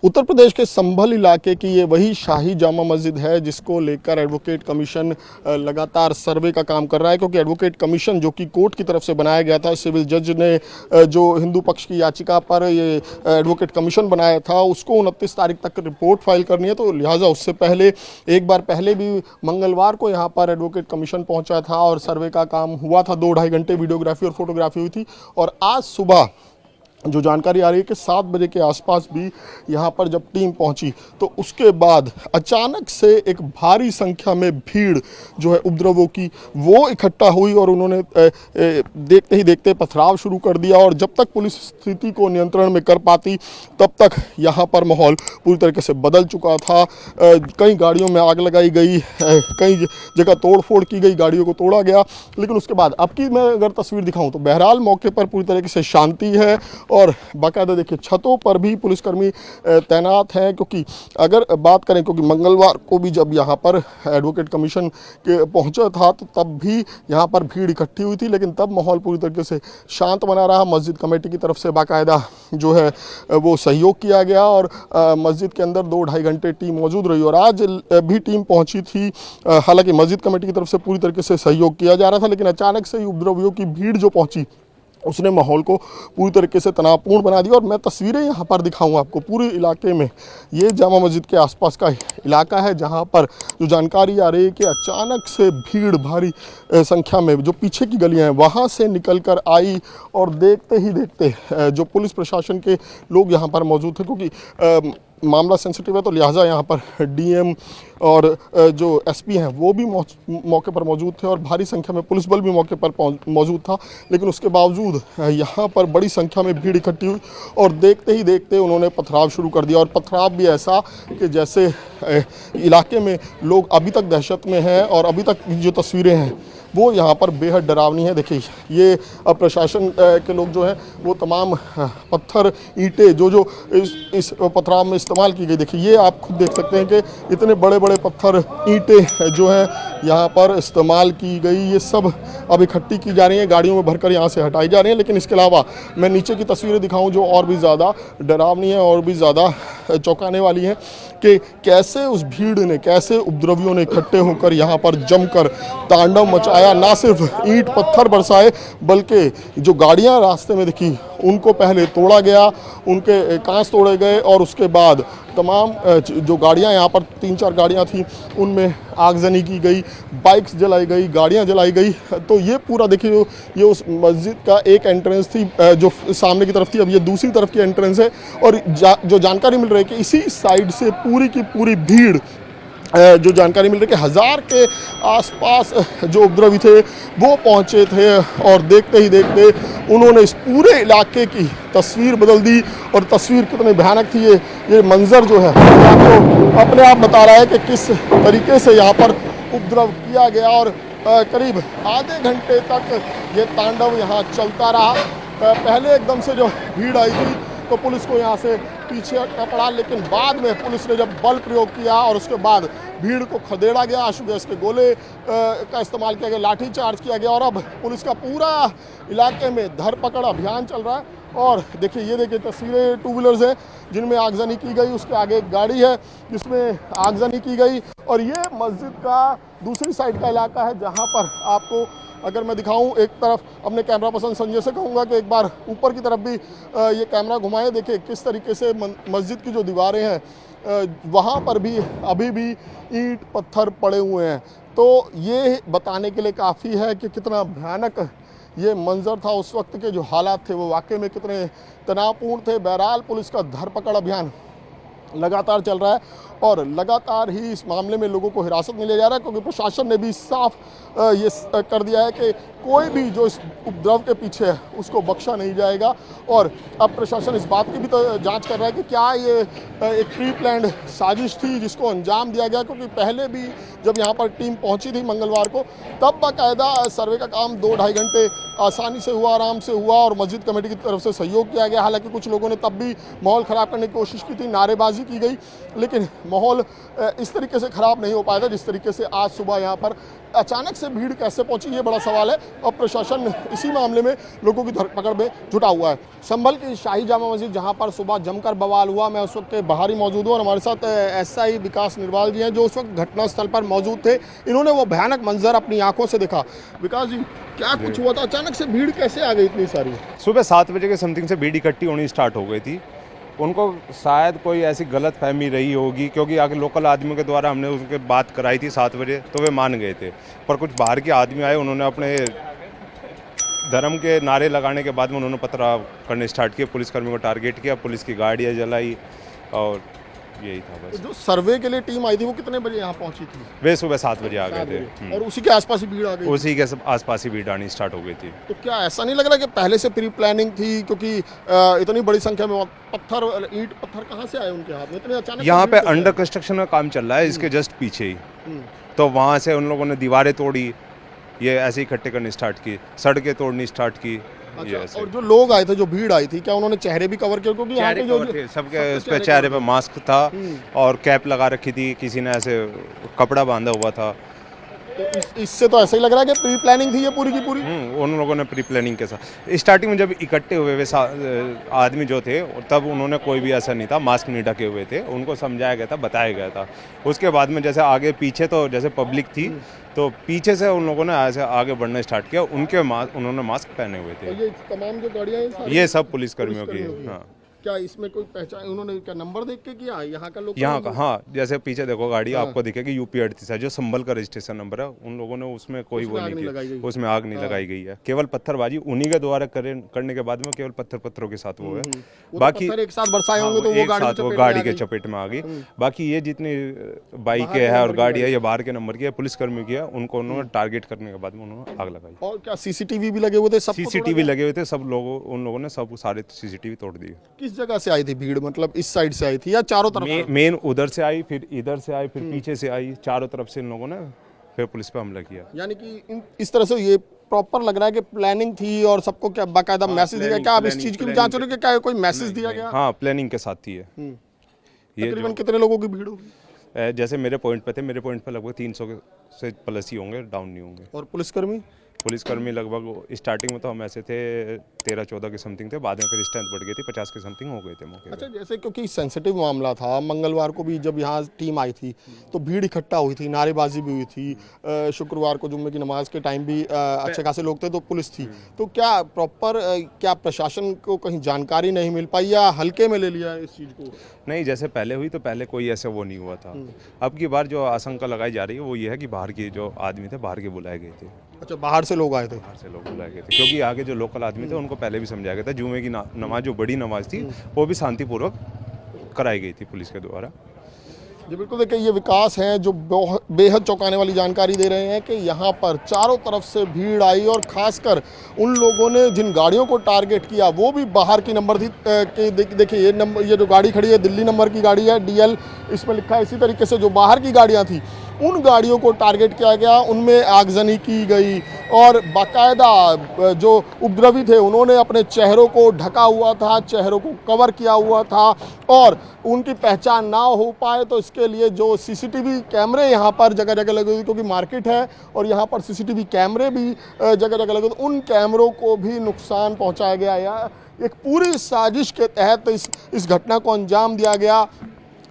उत्तर प्रदेश के संभल इलाके की ये वही शाही जामा मस्जिद है जिसको लेकर एडवोकेट कमीशन लगातार सर्वे का काम कर रहा है, क्योंकि एडवोकेट कमीशन जो कि कोर्ट की तरफ से बनाया गया था, सिविल जज ने जो हिंदू पक्ष की याचिका पर ये एडवोकेट कमीशन बनाया था उसको 29 तारीख तक रिपोर्ट फाइल करनी है। तो लिहाजा उससे पहले एक बार पहले भी मंगलवार को यहाँ पर एडवोकेट कमीशन पहुँचा था और सर्वे का काम हुआ था। 2-2.5 घंटे वीडियोग्राफी और फोटोग्राफी हुई थी और आज सुबह जो जानकारी आ रही है कि 7 बजे के आसपास भी यहाँ पर जब टीम पहुँची तो उसके बाद अचानक से एक भारी संख्या में भीड़ जो है उपद्रवों की वो इकट्ठा हुई और उन्होंने देखते ही देखते पथराव शुरू कर दिया। और जब तक पुलिस स्थिति को नियंत्रण में कर पाती तब तक यहाँ पर माहौल पूरी तरीके से बदल चुका था। कई गाड़ियों में आग लगाई गई, कई जगह तोड़फोड़ की गई, गाड़ियों को तोड़ा गया। लेकिन उसके बाद अब की मैं अगर तस्वीर दिखाऊँ तो बहरहाल मौके पर पूरी तरीके से शांति है और बाकायदा देखिए छतों पर भी पुलिसकर्मी तैनात हैं। क्योंकि अगर बात करें, क्योंकि मंगलवार को भी जब यहाँ पर एडवोकेट कमीशन के पहुँचा था तो तब भी यहाँ पर भीड़ इकट्ठी हुई थी, लेकिन तब माहौल पूरी तरीके से शांत बना रहा। मस्जिद कमेटी की तरफ से बाकायदा जो है वो सहयोग किया गया और मस्जिद के अंदर 2-2.5 घंटे टीम मौजूद रही और आज भी टीम पहुँची थी। हालांकि मस्जिद कमेटी की तरफ से पूरी तरीके से सहयोग किया जा रहा था, लेकिन अचानक से ही उपद्रवियों की भीड़ जो पहुँची उसने माहौल को पूरी तरीके से तनावपूर्ण बना दिया। और मैं तस्वीरें यहाँ पर दिखाऊंगा आपको पूरे इलाके में। ये जामा मस्जिद के आसपास का इलाका है जहाँ पर जो जानकारी आ रही है कि अचानक से भीड़ भारी संख्या में जो पीछे की गलियाँ हैं वहाँ से निकल कर आई और देखते ही देखते जो पुलिस प्रशासन के लोग यहाँ पर मौजूद थे, क्योंकि मामला सेंसिटिव है तो लिहाजा यहाँ पर डीएम और जो एसपी हैं वो भी मौके पर मौजूद थे और भारी संख्या में पुलिस बल भी मौके पर मौजूद था। लेकिन उसके बावजूद यहाँ पर बड़ी संख्या में भीड़ इकट्ठी हुई और देखते ही देखते उन्होंने पथराव शुरू कर दिया। और पथराव भी ऐसा कि जैसे इलाके में लोग अभी तक दहशत में हैं और अभी तक जो तस्वीरें हैं वो यहाँ पर बेहद डरावनी है। देखिए ये प्रशासन के लोग जो हैं वो तमाम पत्थर ईंटें जो इस पथराव में इस्तेमाल की गई, देखिए ये आप खुद देख सकते हैं कि इतने बड़े बड़े पत्थर ईंटें जो हैं यहाँ पर इस्तेमाल की गई, ये सब अब इकट्ठी की जा रही हैं, गाड़ियों में भरकर यहाँ से हटाई जा रही हैं। लेकिन इसके अलावा मैं नीचे की तस्वीरें दिखाऊँ जो और भी ज़्यादा डरावनी है और भी ज़्यादा चौंकाने वाली हैं कि कैसे उस भीड़ ने, कैसे उपद्रवियों ने इकट्ठे होकर यहाँ पर जमकर तांडव मचाया। ना सिर्फ ईंट पत्थर बरसाए बल्कि जो गाड़ियाँ रास्ते में दिखी उनको पहले तोड़ा गया, उनके कांच तोड़े गए और उसके बाद तमाम जो गाड़ियाँ यहाँ पर 3-4 गाड़ियाँ थी उनमें आगजनी की गई, बाइक्स जलाई गई, गाड़ियाँ जलाई गई। तो ये पूरा देखिए ये उस मस्जिद का एक एंट्रेंस थी जो सामने की तरफ थी, अब ये दूसरी तरफ की एंट्रेंस है। और जो जानकारी मिल रही है कि इसी साइड से पूरी की पूरी भीड़ जो जानकारी मिल रही है कि 1000 के आसपास जो उपद्रवी थे वो पहुंचे थे और देखते ही देखते उन्होंने इस पूरे इलाके की तस्वीर बदल दी। और तस्वीर कितनी भयानक थी, ये मंजर जो है आपको अपने आप बता रहा है कि किस तरीके से यहाँ पर उपद्रव किया गया। और करीब आधे घंटे तक ये तांडव यहाँ चलता रहा। पहले एकदम से जो भीड़ आई थी तो पुलिस को यहाँ से पीछे हटना पड़ा, लेकिन बाद में पुलिस ने जब बल प्रयोग किया और उसके बाद भीड़ को खदेड़ा गया, आंसू गैस के गोले का इस्तेमाल किया गया, लाठी चार्ज किया गया और अब पुलिस का पूरा इलाके में धरपकड़ अभियान चल रहा है। और देखिए ये देखिए तस्वीरें 2 व्हीलर्स हैं जिनमें आगजनी की गई, उसके आगे एक गाड़ी है जिसमें आगजनी की गई। और ये मस्जिद का दूसरी साइड का इलाका है जहाँ पर आपको अगर मैं दिखाऊं, एक तरफ अपने कैमरा पर्सन संजय से कहूँगा कि एक बार ऊपर की तरफ भी ये कैमरा घुमाएं। देखिए किस तरीके से मस्जिद की जो दीवारें हैं वहाँ पर भी अभी भी ईंट पत्थर पड़े हुए हैं। तो ये बताने के लिए काफ़ी है कि कितना भयानक ये मंजर था, उस वक्त के जो हालात थे वो वाकई में कितने तनावपूर्ण थे। बहरहाल पुलिस का धरपकड़ अभियान लगातार चल रहा है और लगातार ही इस मामले में लोगों को हिरासत में लिया जा रहा है, क्योंकि प्रशासन ने भी साफ ये कर दिया है कि कोई भी जो इस उपद्रव के पीछे है उसको बख्शा नहीं जाएगा। और अब प्रशासन इस बात की भी तो जांच कर रहा है कि क्या ये एक प्री प्लान्ड साजिश थी जिसको अंजाम दिया गया, क्योंकि पहले भी जब यहाँ पर टीम पहुँची थी मंगलवार को तब बाकायदा सर्वे का काम 2-2.5 घंटे आसानी से हुआ, आराम से हुआ और मस्जिद कमेटी की तरफ से सहयोग किया गया। हालांकि कुछ लोगों ने तब भी माहौल ख़राब करने की कोशिश की थी, नारेबाजी की गई, लेकिन माहौल इस तरीके से ख़राब नहीं हो पाया था जिस तरीके से आज सुबह यहाँ पर अचानक से भीड़ कैसे पहुंची, ये बड़ा सवाल है और प्रशासन इसी मामले में लोगों की धरपकड़ में जुटा हुआ है। संभल की शाही जामा मस्जिद जहां पर सुबह जमकर बवाल हुआ, मैं उस वक्त बाहर ही मौजूद हूँ और हमारे साथ एसआई विकास निर्वाल जी हैं जो उस वक्त घटनास्थल पर मौजूद थे। इन्होंने वो भयानक मंजर अपनी आंखों से देखा। विकास जी, क्या कुछ हुआ था? अचानक से भीड़ कैसे आ गई इतनी सारी? सुबह 7 बजे के समथिंग से भीड़ इकट्ठी होनी स्टार्ट हो गई थी। उनको शायद कोई ऐसी गलत फहमी रही होगी, क्योंकि आगे लोकल आदमियों के द्वारा हमने उनके बात कराई थी 7 बजे, तो वे मान गए थे। पर कुछ बाहर के आदमी आए, उन्होंने अपने धर्म के नारे लगाने के बाद में उन्होंने पथराव करने स्टार्ट किए, पुलिसकर्मियों को टारगेट किया, पुलिस की गाड़ियाँ जलाई और यही था बस। जो सर्वे के लिए टीम आई थी वो कितने बजे यहाँ पहुंची थी? वे सुबह 7 बजे आ गए थे और उसी के आसपास ही भीड़ आ गई? उसी के आसपास ही भीड़ आनी स्टार्ट हो गई थी। तो क्या ऐसा नहीं लग रहा कि पहले से प्री प्लानिंग थी, क्योंकि इतनी बड़ी संख्या में पत्थर, ईंट पत्थर कहाँ से आए उनके हाथ में इतने अचानक? यहाँ पे अंडर कंस्ट्रक्शन का काम चल रहा है, इसके जस्ट पीछे ही। तो वहाँ से उन लोगों ने दीवारें तोड़ी, ये ऐसे इकट्ठे करनी स्टार्ट की, सड़कें तोड़नी स्टार्ट की। अच्छा, और जो लोग आए थे, जो भीड़ आई थी, क्या उन्होंने चेहरे भी कवर किए? क्योंकि यहाँ पे जो सबके उस पे चेहरे पे मास्क था और कैप लगा रखी थी, किसी ने ऐसे कपड़ा बांधा हुआ था। तो इससे तो ऐसा ही लग रहा है कि प्री प्लानिंग थी ये पूरी की पूरी। उन लोगों ने प्री प्लानिंग के साथ स्टार्टिंग में जब इकट्ठे हुए वे आदमी जो थे, तब उन्होंने कोई भी ऐसा नहीं था, मास्क नहीं ढके हुए थे, उनको समझाया गया था, बताया गया था। उसके बाद में जैसे आगे पीछे तो जैसे पब्लिक थी, तो पीछे से उन लोगों ने ऐसे आगे बढ़ना स्टार्ट किया, उन्होंने मास्क पहने हुए थे। ये तमाम जो गाड़ियाँ हैं ये सब पुलिसकर्मियों की है। हाँ। क्या इसमें कोई पहचान उन्होंने क्या नंबर देख के किया? यहाँ का लोग, यहाँ का, हाँ, जैसे पीछे देखो गाड़ी आपको दिखेगी यूपी 38 है, जो संभल का रजिस्ट्रेशन नंबर है। उन लोगों ने उसमें कोई वो नहीं किया, उसमें आग नहीं लगाई गई है। केवल पत्थरबाजी उन्हीं के द्वारा करने के बाद में केवल पत्थरों के साथ वो है। बाकी एक साथ बरसाए होंगे तो वो गाड़ी के चपेट में आ गई। बाकी ये जितनी बाइकें है और गाड़ी है, ये बाहर के नंबर की है, पुलिसकर्मी की है, उनको उन्होंने टारगेट करने के बाद में उन्होंने आग लगाई। और क्या सीसीटीवी भी लगे हुए थे? सीसीटीवी लगे हुए थे, उन लोगों ने सब सारे सीसीटीवी तोड़ दिए। किस जगह से आई थी भीड़? मतलब इस साइड से आई थी या चारों तरफ? मेन उधर से आई, फिर इधर से आई, फिर पीछे से आई, चारों तरफ से इन लोगों ने फिर पुलिस पे हमला किया। यानी कि इस तरह से ये प्रॉपर लग रहा है कि प्लानिंग थी और सबको क्या बाकायदा मैसेज दिया? क्या अब इस चीज की जांच हो रही है, क्या कोई मैसेज दिया गया? हाँ, प्लानिंग के साथ थी ये। तकरीबन कितने लोगों की भीड़ होगी? जैसे मेरे पॉइंट पे थे, मेरे पॉइंट पे लगभग 300 से प्लस ही होंगे, डाउन नहीं होंगे। और पुलिसकर्मी लगभग स्टार्टिंग में तो हम ऐसे थे 13-14 के समथिंग थे, बाद में फिर स्ट्रेंथ बढ़ गई थी, 50 के समथिंग हो गए थे मौके। अच्छा, जैसे क्योंकि सेंसिटिव मामला था, मंगलवार को भी जब यहाँ टीम आई थी तो भीड़ इकट्ठा हुई थी, नारेबाजी भी हुई थी, शुक्रवार को जुम्मे की नमाज के टाइम भी अच्छे खासे लोग थे, तो पुलिस थी। तो क्या प्रॉपर क्या प्रशासन को कहीं जानकारी नहीं मिल पाई या हल्के में ले लिया इस चीज़ को? नहीं, जैसे पहले हुई तो पहले कोई ऐसा वो नहीं हुआ था। अब की बार जो आशंका लगाई जा रही है वो ये है कि बाहर के जो आदमी थे, बाहर के बुलाए गए थे। अच्छा, बाहर से लोग आए थे? बाहर से लोग बुलाए गए थे, क्योंकि आगे जो लोकल आदमी थे उनको पहले भी समझाया गया था। जुमे की नमाज जो बड़ी नमाज थी वो भी शांतिपूर्वक कराई गई थी पुलिस के द्वारा। जी बिल्कुल, देखिए ये विकास हैं जो बेहद चौंकाने वाली जानकारी दे रहे हैं कि यहाँ पर चारों तरफ से भीड़ आई और ख़ासकर उन लोगों ने जिन गाड़ियों को टारगेट किया वो भी बाहर की नंबर थी। देखिए ये जो गाड़ी खड़ी है दिल्ली नंबर की गाड़ी है, DL इसमें लिखा है। इसी तरीके से जो बाहर की गाड़ियाँ थी उन गाड़ियों को टारगेट किया गया, उनमें आगजनी की गई और बाकायदा जो उपद्रवी थे उन्होंने अपने चेहरों को ढका हुआ था, चेहरों को कवर किया हुआ था और उनकी पहचान ना हो पाए तो इसके लिए जो सीसीटीवी कैमरे यहाँ पर जगह जगह लगे हुए, क्योंकि मार्केट है और यहाँ पर सीसीटीवी कैमरे भी जगह जगह लगे, तो उन कैमरों को भी नुकसान पहुँचाया गया। या एक पूरी साजिश के तहत इस घटना को अंजाम दिया गया,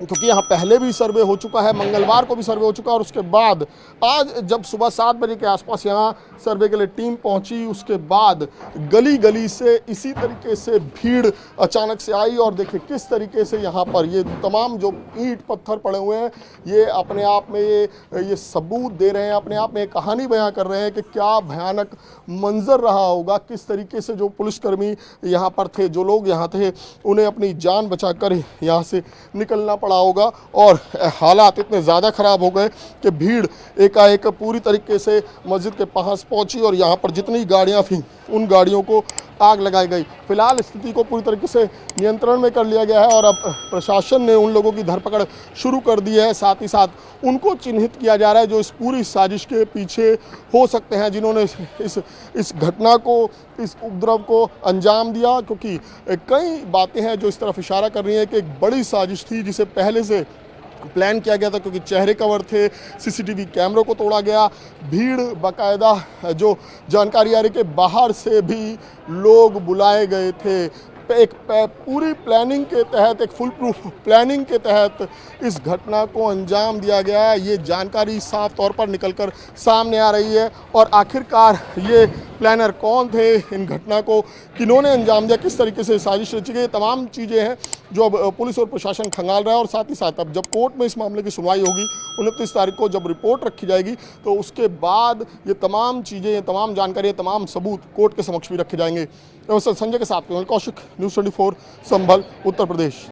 क्योंकि यहाँ पहले भी सर्वे हो चुका है, मंगलवार को भी सर्वे हो चुका है और उसके बाद आज जब सुबह 7 बजे के आसपास यहाँ सर्वे के लिए टीम पहुँची, उसके बाद गली गली से इसी तरीके से भीड़ अचानक से आई और देखिए किस तरीके से यहाँ पर ये तमाम जो ईंट पत्थर पड़े हुए हैं ये अपने आप में ये सबूत दे रहे हैं, अपने आप में एक कहानी बयां कर रहे हैं कि क्या भयानक मंजर रहा होगा, किस तरीके से जो पुलिसकर्मी यहाँ पर थे, जो लोग यहाँ थे, उन्हें अपनी जान बचाकर यहाँ से निकलना पड़ा होगा और हालात इतने ज़्यादा ख़राब हो गए कि भीड़ एकाएक पूरी तरीके से मस्जिद के पास पहुंची और यहाँ पर जितनी गाड़ियाँ थीं उन गाड़ियों को आग लगाई गई। फिलहाल स्थिति को पूरी तरीके से नियंत्रण में कर लिया गया है और अब प्रशासन ने उन लोगों की धरपकड़ शुरू कर दी है, साथ ही साथ उनको चिन्हित किया जा रहा है जो इस पूरी साजिश के पीछे हो सकते हैं, जिन्होंने इस घटना को, इस उपद्रव को अंजाम दिया, क्योंकि कई बातें हैं जो इस तरफ इशारा कर रही हैं कि एक बड़ी साजिश थी जिसे पहले से प्लान किया गया था, क्योंकि चेहरे कवर थे, सीसीटीवी कैमरों को तोड़ा गया, भीड़ बाकायदा जो जानकारी आ रही कि बाहर से भी लोग बुलाए गए थे। एक पूरी प्लानिंग के तहत, एक फुल प्रूफ प्लानिंग के तहत इस घटना को अंजाम दिया गया है। ये जानकारी साफ तौर पर निकलकर सामने आ रही है। और आखिरकार ये प्लानर कौन थे, इन घटना को किन्होंने अंजाम दिया, किस तरीके से साजिश रची गई, ये तमाम चीज़ें हैं जो अब पुलिस और प्रशासन खंगाल रहा है। और साथ ही साथ अब जब कोर्ट में इस मामले की सुनवाई होगी 29 तारीख को, जब रिपोर्ट रखी जाएगी, तो उसके बाद ये तमाम चीज़ें, ये तमाम जानकारी, ये तमाम सबूत कोर्ट के समक्ष भी रखे जाएंगे। संजय के साथ कौशिक, न्यूज़ 24, संभल, उत्तर प्रदेश।